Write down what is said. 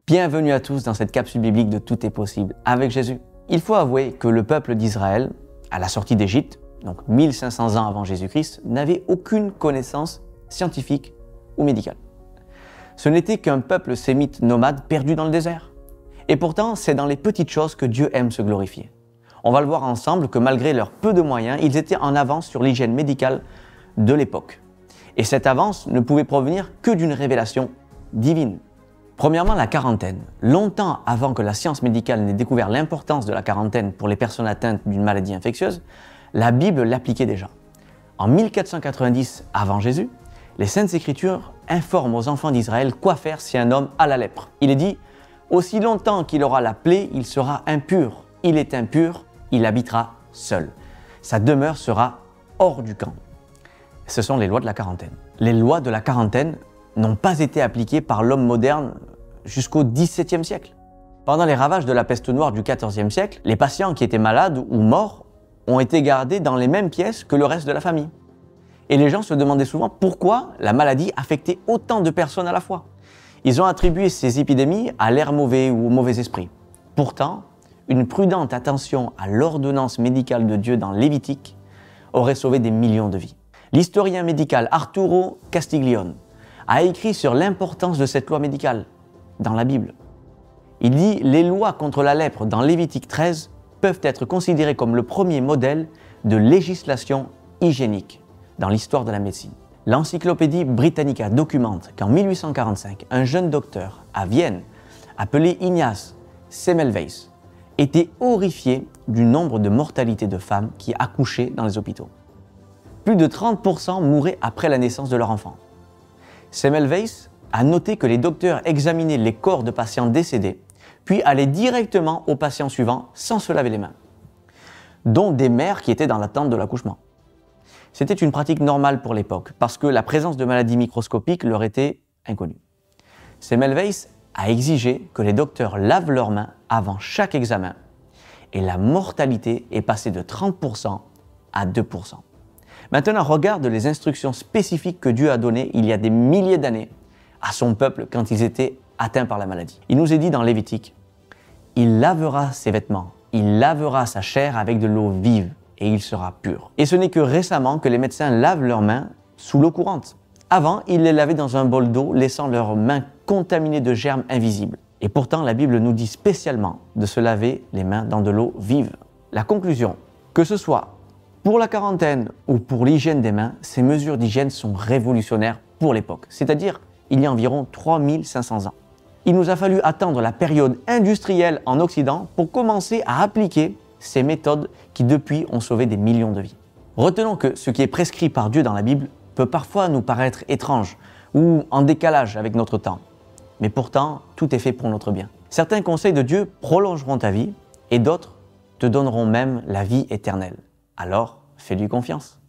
Bienvenue à tous dans cette capsule biblique de Tout est possible avec Jésus. Il faut avouer que le peuple d'Israël, à la sortie d'Égypte, donc 1500 ans avant Jésus-Christ, n'avait aucune connaissance scientifique ou médicale. Ce n'était qu'un peuple sémite nomade perdu dans le désert. Et pourtant, c'est dans les petites choses que Dieu aime se glorifier. On va le voir ensemble que malgré leurs peu de moyens, ils étaient en avance sur l'hygiène médicale de l'époque. Et cette avance ne pouvait provenir que d'une révélation divine. Premièrement, la quarantaine. Longtemps avant que la science médicale n'ait découvert l'importance de la quarantaine pour les personnes atteintes d'une maladie infectieuse, la Bible l'appliquait déjà. En 1490 avant Jésus, les Saintes Écritures informent aux enfants d'Israël quoi faire si un homme a la lèpre. Il est dit « Aussi longtemps qu'il aura la plaie, il sera impur. Il est impur, il habitera seul. Sa demeure sera hors du camp. » Ce sont les lois de la quarantaine. Les lois de la quarantaine n'ont pas été appliquées par l'homme moderne jusqu'au XVIIe siècle. Pendant les ravages de la peste noire du XIVe siècle, les patients qui étaient malades ou morts ont été gardés dans les mêmes pièces que le reste de la famille. Et les gens se demandaient souvent pourquoi la maladie affectait autant de personnes à la fois. Ils ont attribué ces épidémies à l'air mauvais ou au mauvais esprit. Pourtant, une prudente attention à l'ordonnance médicale de Dieu dans Lévitique aurait sauvé des millions de vies. L'historien médical Arturo Castiglione a écrit sur l'importance de cette loi médicale dans la Bible. Il dit « Les lois contre la lèpre dans Lévitique 13 peuvent être considérées comme le premier modèle de législation hygiénique dans l'histoire de la médecine. » L'Encyclopédie Britannica documente qu'en 1845, un jeune docteur à Vienne, appelé Ignaz Semmelweis, était horrifié du nombre de mortalités de femmes qui accouchaient dans les hôpitaux. Plus de 30% mouraient après la naissance de leur enfant. Semmelweis a noté que les docteurs examinaient les corps de patients décédés, puis allaient directement aux patients suivants sans se laver les mains, dont des mères qui étaient dans l'attente de l'accouchement. C'était une pratique normale pour l'époque, parce que la présence de maladies microscopiques leur était inconnue. Semmelweis a exigé que les docteurs lavent leurs mains avant chaque examen, et la mortalité est passée de 30% à 2%. Maintenant, regarde les instructions spécifiques que Dieu a données il y a des milliers d'années à son peuple quand ils étaient atteints par la maladie. Il nous est dit dans Lévitique, « Il lavera ses vêtements, il lavera sa chair avec de l'eau vive et il sera pur. » Et ce n'est que récemment que les médecins lavent leurs mains sous l'eau courante. Avant, ils les lavaient dans un bol d'eau, laissant leurs mains contaminées de germes invisibles. Et pourtant, la Bible nous dit spécialement de se laver les mains dans de l'eau vive. La conclusion, que ce soit pour la quarantaine ou pour l'hygiène des mains, ces mesures d'hygiène sont révolutionnaires pour l'époque, c'est-à-dire il y a environ 3500 ans. Il nous a fallu attendre la période industrielle en Occident pour commencer à appliquer ces méthodes qui depuis ont sauvé des millions de vies. Retenons que ce qui est prescrit par Dieu dans la Bible peut parfois nous paraître étrange ou en décalage avec notre temps, mais pourtant tout est fait pour notre bien. Certains conseils de Dieu prolongeront ta vie et d'autres te donneront même la vie éternelle. Alors, fais-lui confiance.